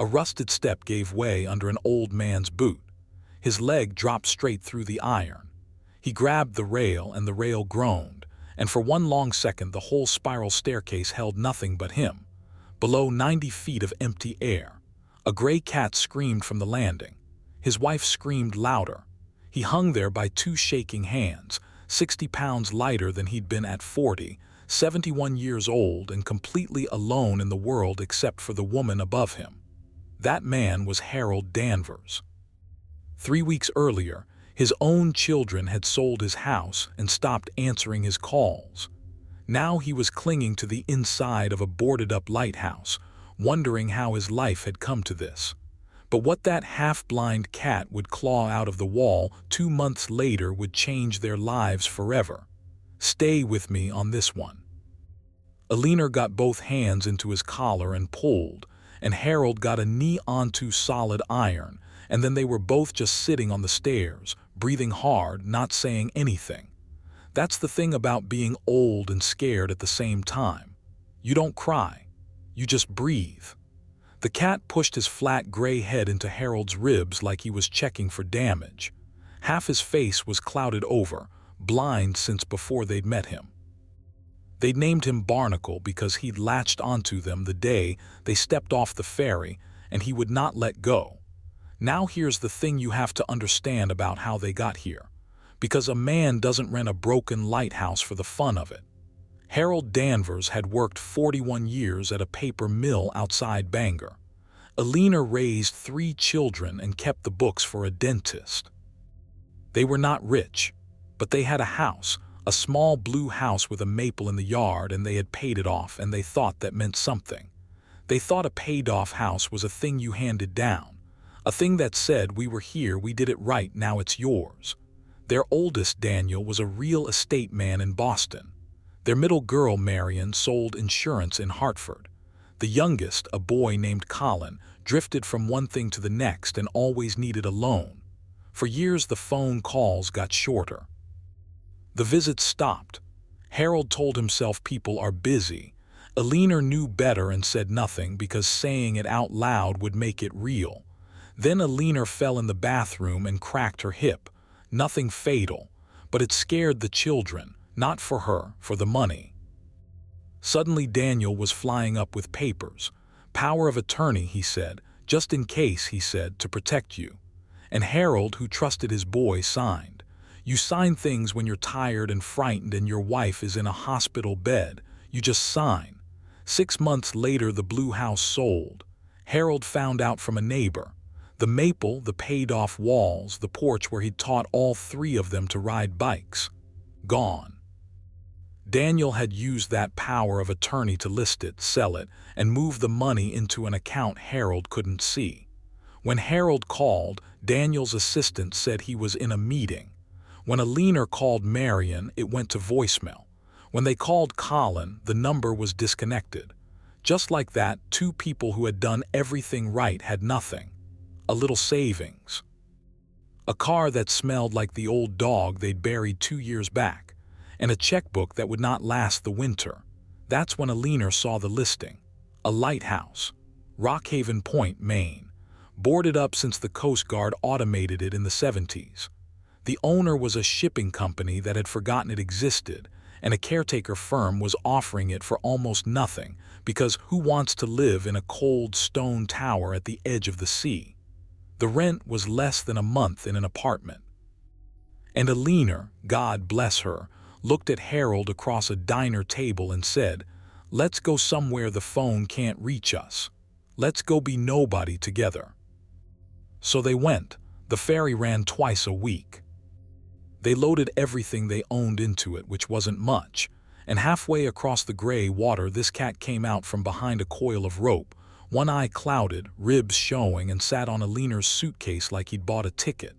A rusted step gave way under an old man's boot. His leg dropped straight through the iron. He grabbed the rail, and the rail groaned, and for one long second the whole spiral staircase held nothing but him. Below, 90 feet of empty air. A gray cat screamed from the landing. His wife screamed louder. He hung there by two shaking hands, 60 pounds lighter than he'd been at 40, 71 years old, and completely alone in the world except for the woman above him. That man was Harold Danvers. 3 weeks earlier, his own children had sold his house and stopped answering his calls. Now he was clinging to the inside of a boarded-up lighthouse, wondering how his life had come to this. But what that half-blind cat would claw out of the wall 2 months later would change their lives forever. Stay with me on this one. Alina got both hands into his collar and pulled, and Harold got a knee onto solid iron, and then they were both just sitting on the stairs, breathing hard, not saying anything. That's the thing about being old and scared at the same time. You don't cry. You just breathe. The cat pushed his flat gray head into Harold's ribs like he was checking for damage. Half his face was clouded over, blind since before they'd met him. They'd named him Barnacle because he'd latched onto them the day they stepped off the ferry, and he would not let go. Now here's the thing you have to understand about how they got here. Because a man doesn't rent a broken lighthouse for the fun of it. Harold Danvers had worked 41 years at a paper mill outside Bangor. Alina raised 3 children and kept the books for a dentist. They were not rich, but they had a house, a small blue house with a maple in the yard, and they had paid it off, and they thought that meant something. They thought a paid-off house was a thing you handed down, a thing that said, we were here, we did it right, now it's yours. Their oldest, Daniel, was a real estate man in Boston. Their middle girl, Marion, sold insurance in Hartford. The youngest, a boy named Colin, drifted from one thing to the next and always needed a loan. For years the phone calls got shorter. The visits stopped. Harold told himself people are busy. Alina knew better and said nothing because saying it out loud would make it real. Then Alina fell in the bathroom and cracked her hip. Nothing fatal, but it scared the children, not for her, for the money. Suddenly Daniel was flying up with papers. Power of attorney, he said, just in case, he said, to protect you. And Harold, who trusted his boy, signed. You sign things when you're tired and frightened and your wife is in a hospital bed. You just sign. 6 months later the blue house sold. Harold found out from a neighbor. The maple, the paid-off walls, the porch where he'd taught all 3 of them to ride bikes. Gone. Daniel had used that power of attorney to list it, sell it, and move the money into an account Harold couldn't see. When Harold called, Daniel's assistant said he was in a meeting. When Alina called Marion, it went to voicemail. When they called Colin, the number was disconnected. Just like that, 2 people who had done everything right had nothing. A little savings. A car that smelled like the old dog they'd buried 2 years back. And a checkbook that would not last the winter. That's when Alina saw the listing. A lighthouse. Rockhaven Point, Maine. Boarded up since the Coast Guard automated it in the 70s. The owner was a shipping company that had forgotten it existed, and a caretaker firm was offering it for almost nothing, because who wants to live in a cold stone tower at the edge of the sea? The rent was less than a month in an apartment. And Alina, God bless her, looked at Harold across a diner table and said, "Let's go somewhere the phone can't reach us. Let's go be nobody together." So they went. The ferry ran twice a week. They loaded everything they owned into it, which wasn't much, and halfway across the gray water this cat came out from behind a coil of rope, one eye clouded, ribs showing, and sat on Alina's suitcase like he'd bought a ticket.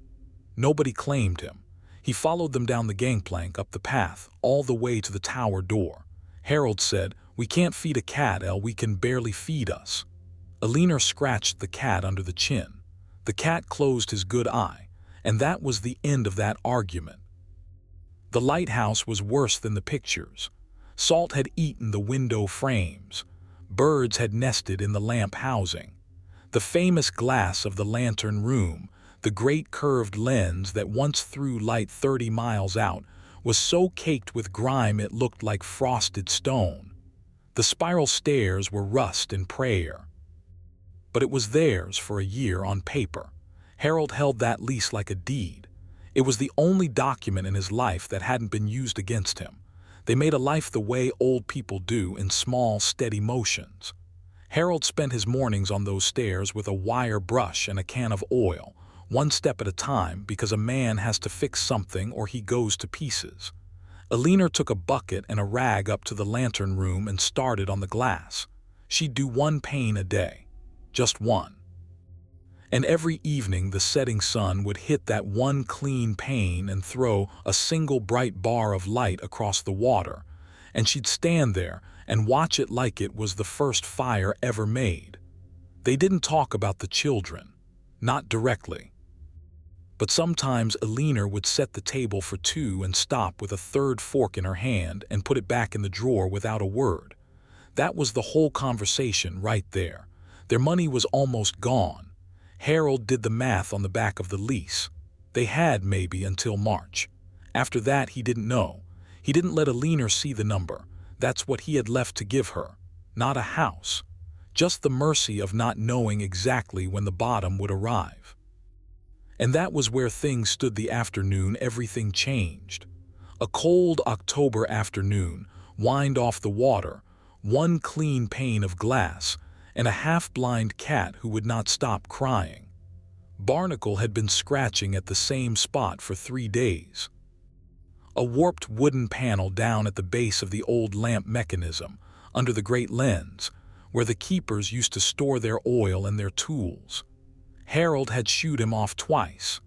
Nobody claimed him. He followed them down the gangplank, up the path, all the way to the tower door. Harold said, "We can't feed a cat, El, we can barely feed us." Alina scratched the cat under the chin. The cat closed his good eye, and that was the end of that argument. The lighthouse was worse than the pictures. Salt had eaten the window frames. Birds had nested in the lamp housing. The famous glass of the lantern room, the great curved lens that once threw light 30 miles out, was so caked with grime it looked like frosted stone. The spiral stairs were rust and prayer. But it was theirs for a year on paper. Harold held that lease like a deed. It was the only document in his life that hadn't been used against him. They made a life the way old people do, in small, steady motions. Harold spent his mornings on those stairs with a wire brush and a can of oil, one step at a time, because a man has to fix something or he goes to pieces. Alina took a bucket and a rag up to the lantern room and started on the glass. She'd do one pane a day. Just one. And every evening the setting sun would hit that one clean pane and throw a single bright bar of light across the water, and she'd stand there and watch it like it was the first fire ever made. They didn't talk about the children, not directly. But sometimes Alina would set the table for two and stop with a third fork in her hand and put it back in the drawer without a word. That was the whole conversation right there. Their money was almost gone. Harold did the math on the back of the lease. They had maybe until March. After that, he didn't know. He didn't let Alina see the number. That's what he had left to give her. Not a house. Just the mercy of not knowing exactly when the bottom would arrive. And that was where things stood the afternoon everything changed. A cold October afternoon, wind off the water, one clean pane of glass, and a half-blind cat who would not stop crying. Barnacle had been scratching at the same spot for 3 days. A warped wooden panel down at the base of the old lamp mechanism, under the great lens, where the keepers used to store their oil and their tools. Harold had shooed him off twice.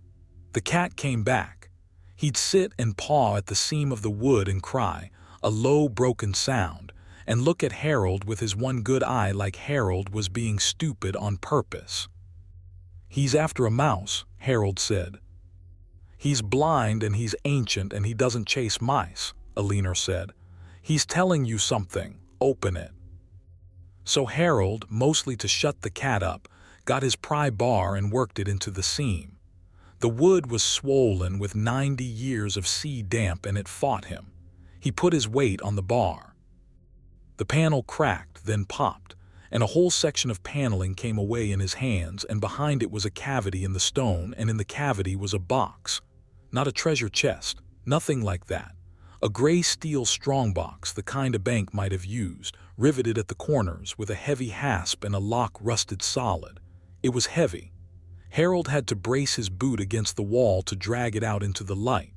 The cat came back. He'd sit and paw at the seam of the wood and cry, a low, broken sound, and look at Harold with his one good eye like Harold was being stupid on purpose. "He's after a mouse," Harold said. "He's blind and he's ancient and he doesn't chase mice," Alina said. "He's telling you something. Open it." So Harold, mostly to shut the cat up, got his pry bar and worked it into the seam. The wood was swollen with 90 years of sea damp and it fought him. He put his weight on the bar. The panel cracked, then popped, and a whole section of paneling came away in his hands, and behind it was a cavity in the stone, and in the cavity was a box. Not a treasure chest, nothing like that. A gray steel strongbox, the kind a bank might have used, riveted at the corners with a heavy hasp and a lock rusted solid. It was heavy. Harold had to brace his boot against the wall to drag it out into the light.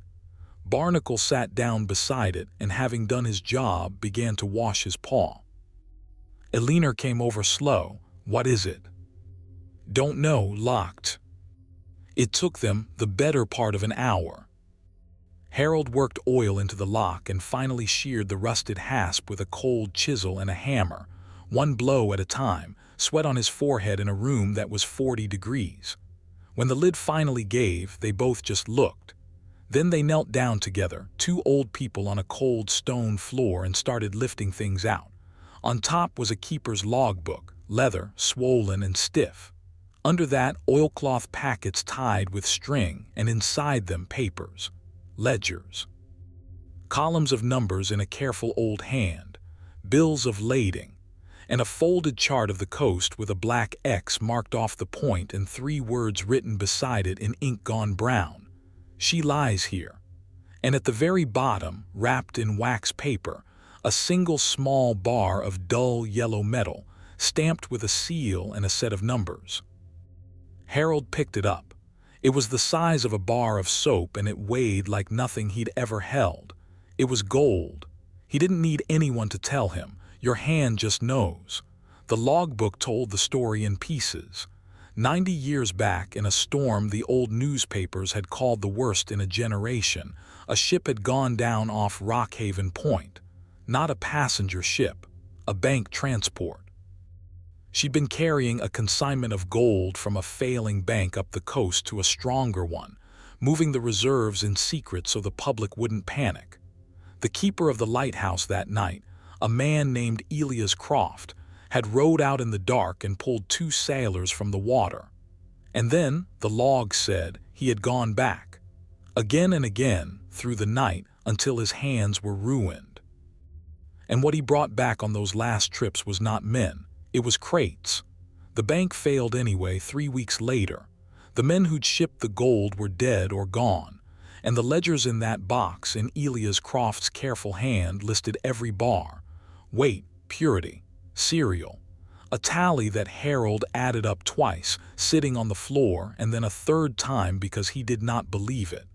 Barnacle sat down beside it and, having done his job, began to wash his paw. Alina came over slow. "What is it?" "Don't know, locked." It took them the better part of an hour. Harold worked oil into the lock and finally sheared the rusted hasp with a cold chisel and a hammer, one blow at a time, sweat on his forehead in a room that was 40 degrees. When the lid finally gave, they both just looked. Then they knelt down together, two old people on a cold stone floor, and started lifting things out. On top was a keeper's logbook, leather, swollen and stiff. Under that, oilcloth packets tied with string, and inside them papers, ledgers. Columns of numbers in a careful old hand, bills of lading, and a folded chart of the coast with a black X marked off the point and 3 words written beside it in ink gone brown. "She lies here." And at the very bottom, wrapped in wax paper, a single small bar of dull yellow metal, stamped with a seal and a set of numbers. Harold picked it up. It was the size of a bar of soap and it weighed like nothing he'd ever held. It was gold. He didn't need anyone to tell him. Your hand just knows. The logbook told the story in pieces. 90 years back, in a storm the old newspapers had called the worst in a generation, a ship had gone down off Rockhaven Point. Not a passenger ship, a bank transport. She'd been carrying a consignment of gold from a failing bank up the coast to a stronger one, moving the reserves in secret so the public wouldn't panic. The keeper of the lighthouse that night, a man named Elias Croft, had rowed out in the dark and pulled 2 sailors from the water. And then, the log said, he had gone back, again and again, through the night, until his hands were ruined. And what he brought back on those last trips was not men, it was crates. The bank failed anyway 3 weeks later. The men who'd shipped the gold were dead or gone, and the ledgers in that box in Elias Croft's careful hand listed every bar, weight, purity, serial, a tally that Harold added up twice, sitting on the floor, and then a third time because he did not believe it.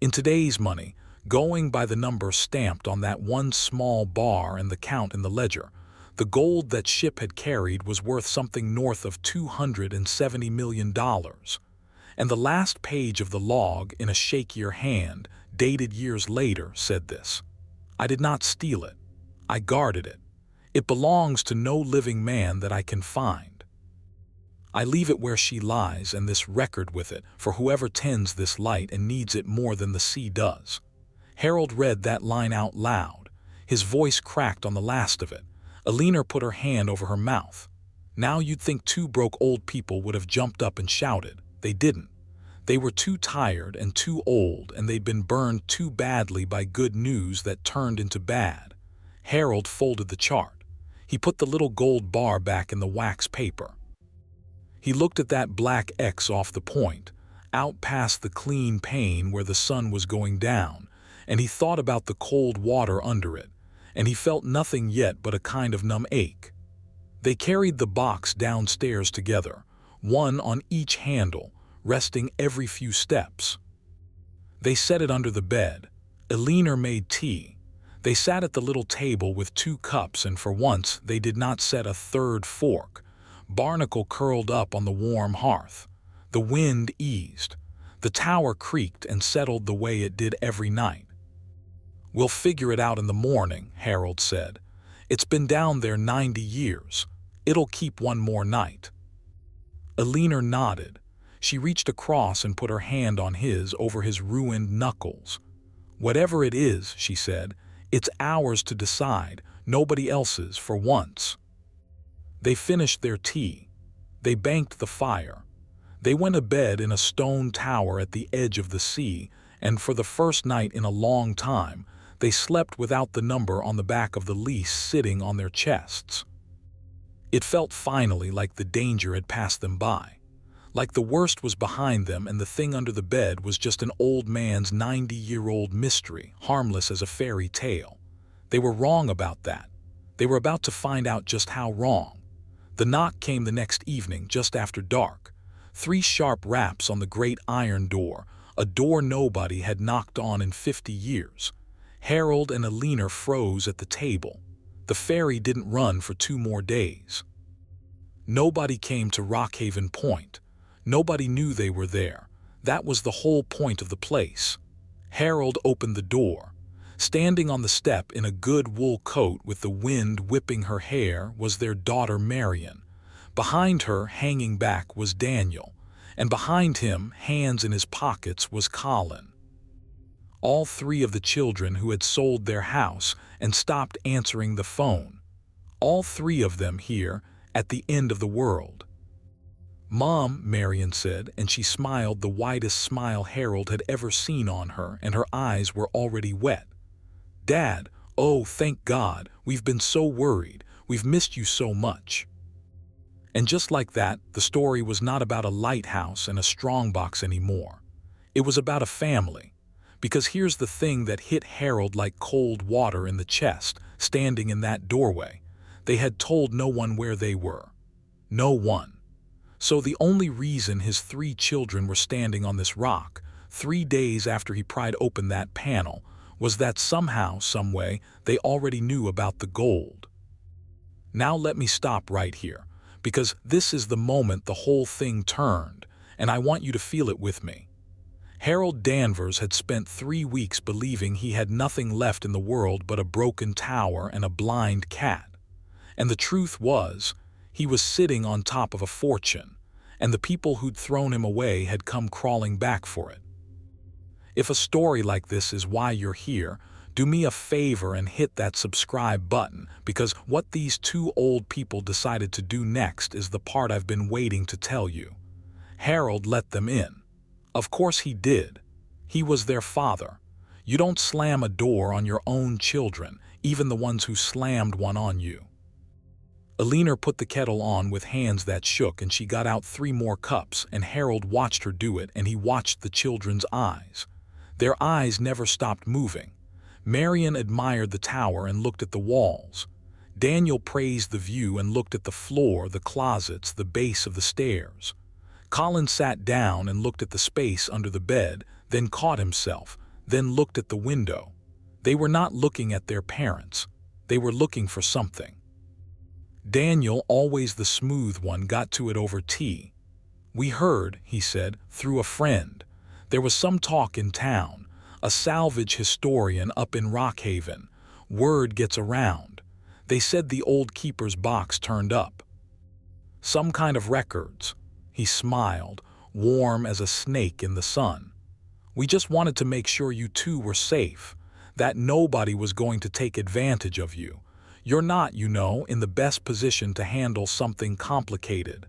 In today's money, going by the number stamped on that one small bar and the count in the ledger, the gold that Ship had carried was worth something north of $270 million. And the last page of the log, in a shakier hand, dated years later, said this: "I did not steal it. I guarded it. It belongs to no living man that I can find. I leave it where she lies, and this record with it, for whoever tends this light and needs it more than the sea does." Harold read that line out loud. His voice cracked on the last of it. Alina put her hand over her mouth. Now you'd think 2 broke old people would have jumped up and shouted. They didn't. They were too tired and too old, and they'd been burned too badly by good news that turned into bad. Harold folded the chart. He put the little gold bar back in the wax paper. He looked at that black X off the point, out past the clean pane where the sun was going down, and he thought about the cold water under it, and he felt nothing yet but a kind of numb ache. They carried the box downstairs together, one on each handle, resting every few steps. They set it under the bed. Alina made tea. They sat at the little table with 2 cups, and for once they did not set a third fork. Barnacle curled up on the warm hearth. The wind eased. The tower creaked and settled the way it did every night. "We'll figure it out in the morning," Harold said. "It's been down there 90 years. It'll keep one more night." Alina nodded. She reached across and put her hand on his over his ruined knuckles. "Whatever it is," she said, "it's ours to decide, nobody else's for once." They finished their tea. They banked the fire. They went to bed in a stone tower at the edge of the sea, and for the first night in a long time, they slept without the number on the back of the lease sitting on their chests. It felt finally like the danger had passed them by, like the worst was behind them and the thing under the bed was just an old man's 90-year-old mystery, harmless as a fairy tale. They were wrong about that. They were about to find out just how wrong. The knock came the next evening, just after dark. 3 sharp raps on the great iron door, a door nobody had knocked on in 50 years. Harold and Alina froze at the table. The ferry didn't run for 2 more days. Nobody came to Rockhaven Point. Nobody knew they were there. That was the whole point of the place. Harold opened the door. Standing on the step in a good wool coat with the wind whipping her hair was their daughter Marion. Behind her, hanging back, was Daniel, and behind him, hands in his pockets, was Colin. All 3 of the children who had sold their house and stopped answering the phone. All 3 of them here, at the end of the world. "Mom," Marion said, and she smiled the widest smile Harold had ever seen on her, and her eyes were already wet. "Dad, oh, thank God, we've been so worried, we've missed you so much." And just like that, the story was not about a lighthouse and a strongbox anymore. It was about a family. Because here's the thing that hit Harold like cold water in the chest, standing in that doorway. They had told no one where they were. No one. So the only reason his 3 children were standing on this rock, 3 days after he pried open that panel, was that somehow, someway, they already knew about the gold. Now let me stop right here, because this is the moment the whole thing turned, and I want you to feel it with me. Harold Danvers had spent 3 weeks believing he had nothing left in the world but a broken tower and a blind cat. And the truth was, he was sitting on top of a fortune, and the people who'd thrown him away had come crawling back for it. If a story like this is why you're here, do me a favor and hit that subscribe button, because what these two old people decided to do next is the part I've been waiting to tell you. Harold let them in. Of course he did. He was their father. You don't slam a door on your own children, even the ones who slammed one on you. Alina put the kettle on with hands that shook, and she got out 3 more cups, and Harold watched her do it, and he watched the children's eyes. Their eyes never stopped moving. Marion admired the tower and looked at the walls. Daniel praised the view and looked at the floor, the closets, the base of the stairs. Colin sat down and looked at the space under the bed, then caught himself, then looked at the window. They were not looking at their parents. They were looking for something. Daniel, always the smooth one, got to it over tea. "We heard," he said, "through a friend. There was some talk in town. A salvage historian up in Rockhaven. Word gets around. They said the old keeper's box turned up. Some kind of records." He smiled, warm as a snake in the sun. "We just wanted to make sure you two were safe, that nobody was going to take advantage of you. You're not, you know, in the best position to handle something complicated."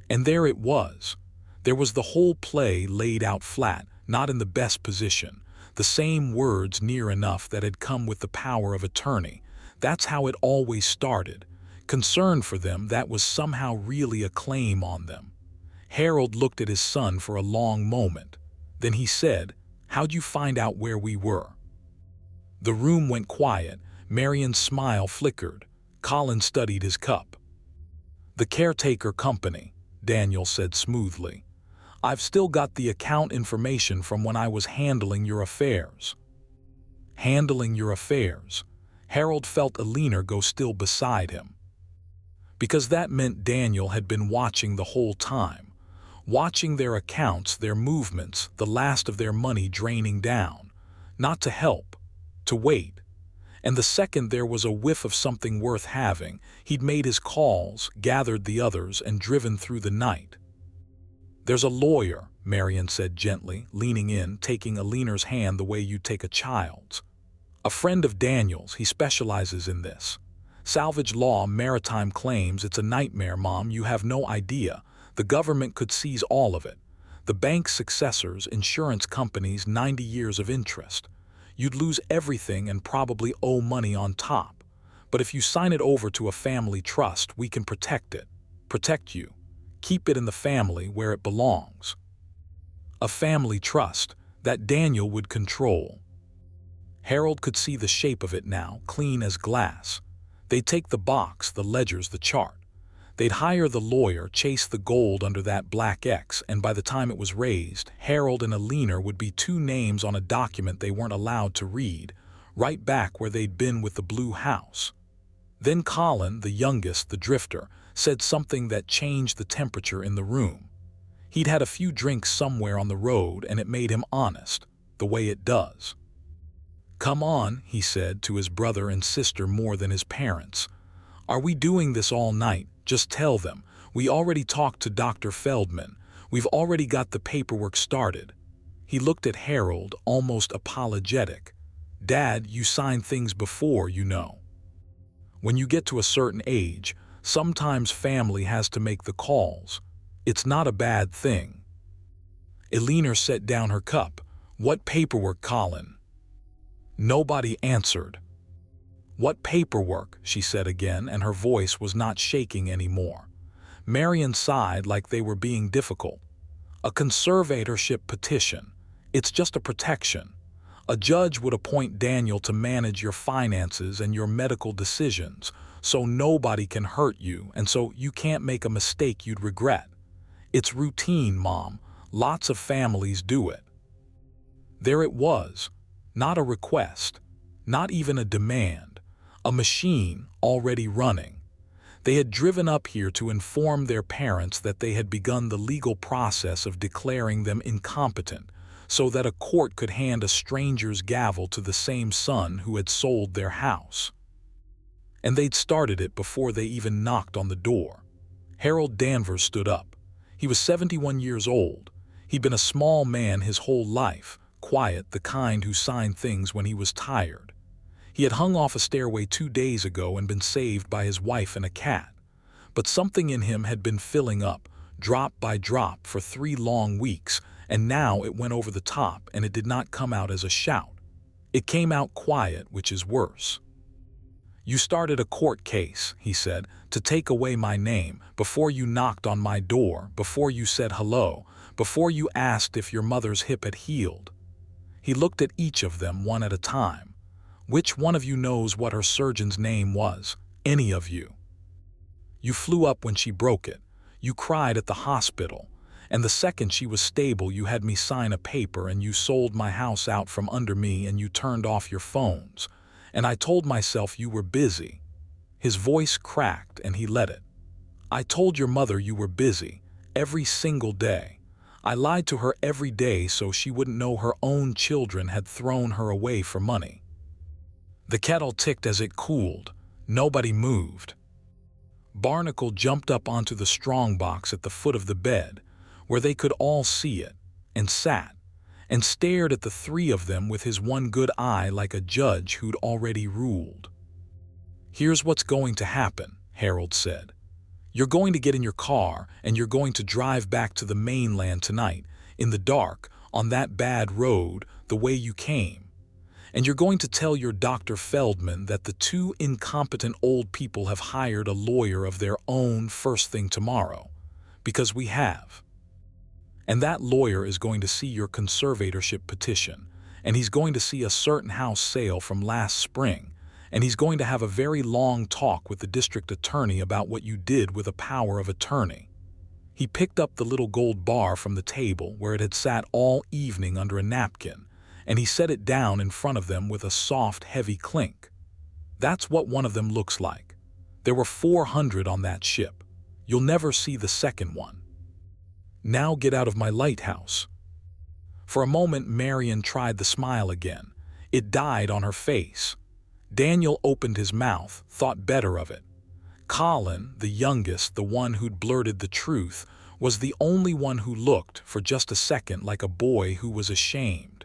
And there it was. There was the whole play laid out flat, not in the best position. The same words near enough that had come with the power of attorney. That's how it always started. Concern for them that was somehow really a claim on them. Harold looked at his son for a long moment. Then he said, "How'd you find out where we were?" The room went quiet. Marion's smile flickered. Colin studied his cup. "The caretaker company," Daniel said smoothly. "I've still got the account information from when I was handling your affairs." Handling your affairs. Harold felt Alina go still beside him. Because that meant Daniel had been watching the whole time. Watching their accounts, their movements, the last of their money draining down. Not to help, to wait. And the second there was a whiff of something worth having, he'd made his calls, gathered the others, and driven through the night. "There's a lawyer," Marion said gently, leaning in, taking Alina's hand the way you'd take a child's. "A friend of Daniel's, he specializes in this. Salvage law, maritime claims, it's a nightmare, Mom, you have no idea. The government could seize all of it. The bank's successors, insurance companies, 90 years of interest. You'd lose everything and probably owe money on top. But if you sign it over to a family trust, we can protect it. Protect you. Keep it in the family where it belongs." A family trust that Daniel would control. Harold could see the shape of it now, clean as glass. They'd take the box, the ledgers, the chart. They'd hire the lawyer, chase the gold under that black X, and by the time it was raised, Harold and Alina would be 2 names on a document they weren't allowed to read, right back where they'd been with the blue house. Then Colin, the youngest, the drifter, said something that changed the temperature in the room. He'd had a few drinks somewhere on the road, and it made him honest, the way it does. "Come on," he said to his brother and sister more than his parents. "Are we doing this all night? Just tell them. We already talked to Dr. Feldman. We've already got the paperwork started." He looked at Harold, almost apologetic. "Dad, you signed things before, you know. When you get to a certain age, sometimes family has to make the calls. It's not a bad thing." Alina set down her cup. "What paperwork, Colin?" Nobody answered. "What paperwork?" she said again, and her voice was not shaking anymore. Marion sighed like they were being difficult. "A conservatorship petition. It's just a protection. A judge would appoint Daniel to manage your finances and your medical decisions, so nobody can hurt you, and so you can't make a mistake you'd regret. It's routine, Mom. Lots of families do it." There it was. Not a request. Not even a demand. A machine already running. They had driven up here to inform their parents that they had begun the legal process of declaring them incompetent, so that a court could hand a stranger's gavel to the same son who had sold their house. And they'd started it before they even knocked on the door. Harold Danvers stood up. He was 71 years old. He'd been a small man his whole life, quiet, the kind who signed things when he was tired. He had hung off a stairway 2 days ago and been saved by his wife and a cat. But something in him had been filling up, drop by drop, for 3 long weeks, and now it went over the top, and it did not come out as a shout. It came out quiet, which is worse. "You started a court case," he said, "to take away my name, before you knocked on my door, before you said hello, before you asked if your mother's hip had healed." He looked at each of them one at a time. "Which one of you knows what her surgeon's name was? Any of you? You flew up when she broke it. You cried at the hospital. And the second she was stable, you had me sign a paper, and you sold my house out from under me, and you turned off your phones. And I told myself you were busy." His voice cracked, and he let it. "I told your mother you were busy, every single day. I lied to her every day so she wouldn't know her own children had thrown her away for money." The kettle ticked as it cooled. Nobody moved. Barnacle jumped up onto the strongbox at the foot of the bed, where they could all see it, and sat, and stared at the 3 of them with his one good eye like a judge who'd already ruled. "Here's what's going to happen," Harold said. "You're going to get in your car, and you're going to drive back to the mainland tonight, in the dark, on that bad road, the way you came. And you're going to tell your Dr. Feldman that the 2 incompetent old people have hired a lawyer of their own first thing tomorrow, because we have. And that lawyer is going to see your conservatorship petition, and he's going to see a certain house sale from last spring, and he's going to have a very long talk with the district attorney about what you did with a power of attorney." He picked up the little gold bar from the table where it had sat all evening under a napkin, and he set it down in front of them with a soft, heavy clink. "That's what one of them looks like. There were 400 on that ship. You'll never see the second one. Now get out of my lighthouse." For a moment Marion tried the smile again. It died on her face. Daniel opened his mouth, thought better of it. Colin, the youngest, the one who'd blurted the truth, was the only one who looked, for just a second, like a boy who was ashamed.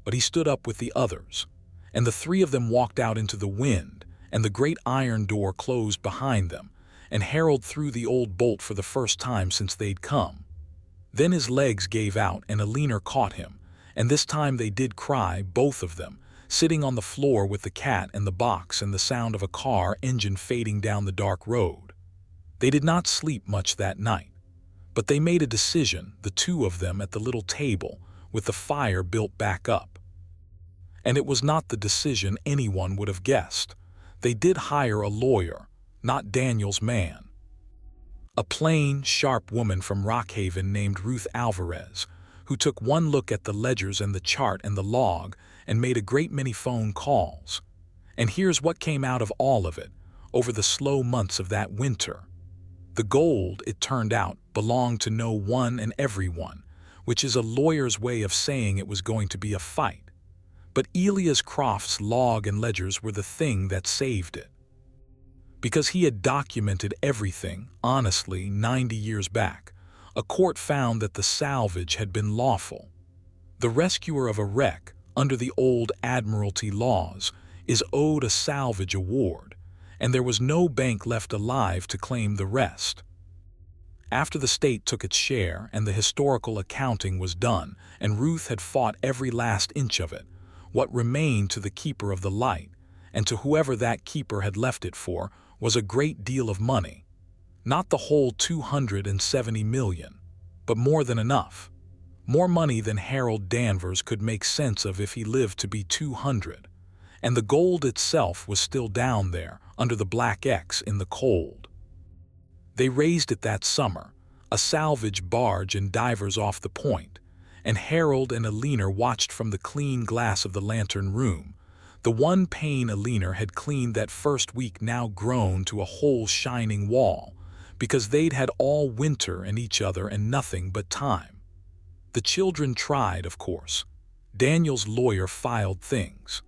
But he stood up with the others, and the 3 of them walked out into the wind, and the great iron door closed behind them, and Harold threw the old bolt for the first time since they'd come. Then his legs gave out, and Alina caught him, and this time they did cry, both of them, sitting on the floor with the cat and the box and the sound of a car engine fading down the dark road. They did not sleep much that night, but they made a decision, the 2 of them at the little table, with the fire built back up. And it was not the decision anyone would have guessed. They did hire a lawyer, not Daniel's man. A plain, sharp woman from Rockhaven named Ruth Alvarez, who took one look at the ledgers and the chart and the log and made a great many phone calls. And here's what came out of all of it, over the slow months of that winter. The gold, it turned out, belonged to no one and everyone, which is a lawyer's way of saying it was going to be a fight. But Elias Croft's log and ledgers were the thing that saved it. Because he had documented everything, honestly, 90 years back, a court found that the salvage had been lawful. The rescuer of a wreck, under the old Admiralty laws, is owed a salvage award, and there was no bank left alive to claim the rest. After the state took its share and the historical accounting was done, and Ruth had fought every last inch of it, what remained to the keeper of the light, and to whoever that keeper had left it for, was a great deal of money. Not the whole 270 million, but more than enough. More money than Harold Danvers could make sense of if he lived to be 200. And the gold itself was still down there, under the black X in the cold. They raised it that summer, a salvage barge and divers off the point, and Harold and Alina watched from the clean glass of the lantern room. The one pane Alina had cleaned that first week now grown to a whole shining wall, because they'd had all winter and each other and nothing but time. The children tried, of course. Daniel's lawyer filed things.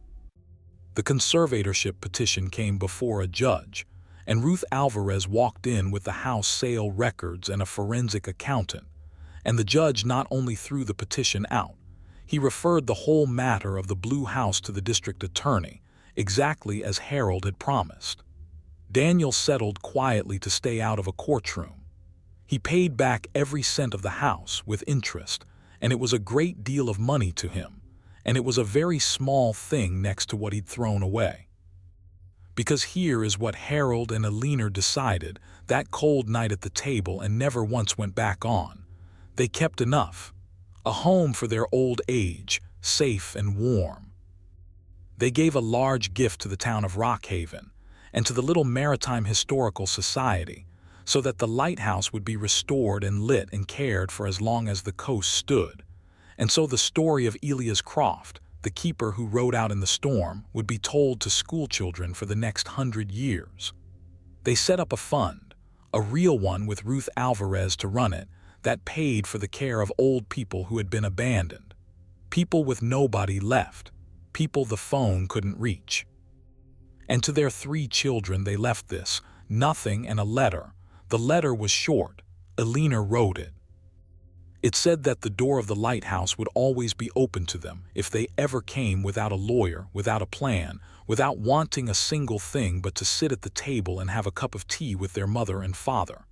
The conservatorship petition came before a judge, and Ruth Alvarez walked in with the house sale records and a forensic accountant, and the judge not only threw the petition out, He referred the whole matter of the blue house to the district attorney, exactly as Harold had promised. Daniel settled quietly to stay out of a courtroom. He paid back every cent of the house with interest, and it was a great deal of money to him, and it was a very small thing next to what he'd thrown away. Because here is what Harold and Alina decided that cold night at the table and never once went back on. They kept enough. A home for their old age, safe and warm. They gave a large gift to the town of Rockhaven and to the little Maritime Historical Society so that the lighthouse would be restored and lit and cared for as long as the coast stood. And so the story of Elias Croft, the keeper who rode out in the storm, would be told to schoolchildren for the next 100 years. They set up a fund, a real one with Ruth Alvarez to run it, that paid for the care of old people who had been abandoned. People with nobody left. People the phone couldn't reach. And to their 3 children they left this, nothing and a letter. The letter was short. Alina wrote it. It said that the door of the lighthouse would always be open to them if they ever came without a lawyer, without a plan, without wanting a single thing but to sit at the table and have a cup of tea with their mother and father.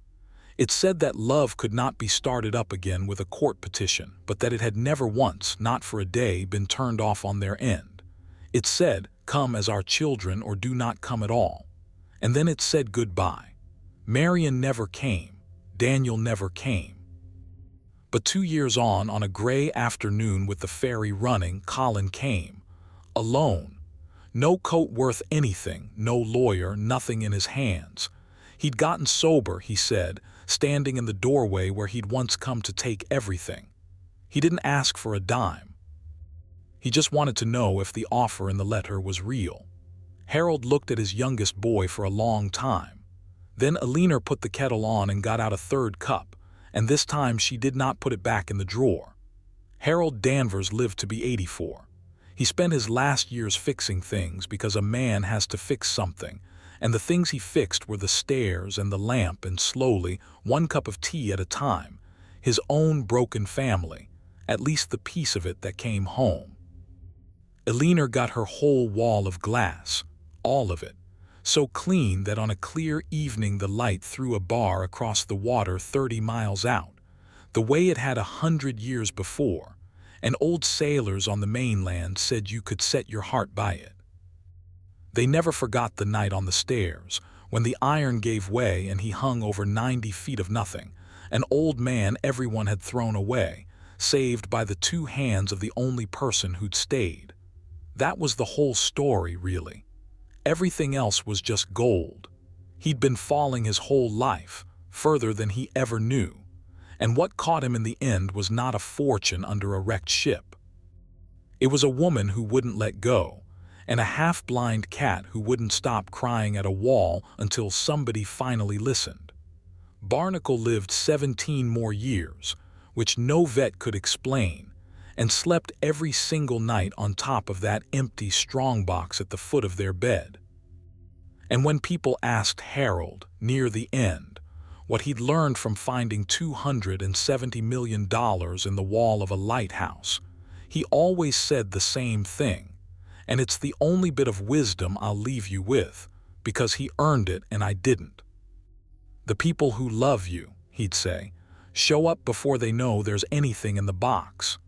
It said that love could not be started up again with a court petition, but that it had never once, not for a day, been turned off on their end. It said, "Come as our children or do not come at all." And then it said goodbye. Marion never came. Daniel never came. But 2 years on a gray afternoon with the ferry running, Colin came. Alone. No coat worth anything, no lawyer, nothing in his hands. He'd gotten sober, he said, standing in the doorway where he'd once come to take everything. He didn't ask for a dime. He just wanted to know if the offer in the letter was real. Harold looked at his youngest boy for a long time. Then Alina put the kettle on and got out a 3rd cup, and this time she did not put it back in the drawer. Harold Danvers lived to be 84. He spent his last years fixing things because a man has to fix something, and the things he fixed were the stairs and the lamp, and slowly, 1 cup of tea at a time, his own broken family, at least the piece of it that came home. Alina got her whole wall of glass, all of it, so clean that on a clear evening the light threw a bar across the water 30 miles out, the way it had 100 years before, and old sailors on the mainland said you could set your heart by it. They never forgot the night on the stairs, when the iron gave way and he hung over 90 feet of nothing, an old man everyone had thrown away, saved by the 2 hands of the only person who'd stayed. That was the whole story, really. Everything else was just gold. He'd been falling his whole life, further than he ever knew, and what caught him in the end was not a fortune under a wrecked ship. It was a woman who wouldn't let go, and a half-blind cat who wouldn't stop crying at a wall until somebody finally listened. Barnacle lived 17 more years, which no vet could explain, and slept every single night on top of that empty strongbox at the foot of their bed. And when people asked Harold, near the end, what he'd learned from finding $270 million in the wall of a lighthouse, he always said the same thing, and it's the only bit of wisdom I'll leave you with, because he earned it and I didn't. The people who love you, he'd say, show up before they know there's anything in the box.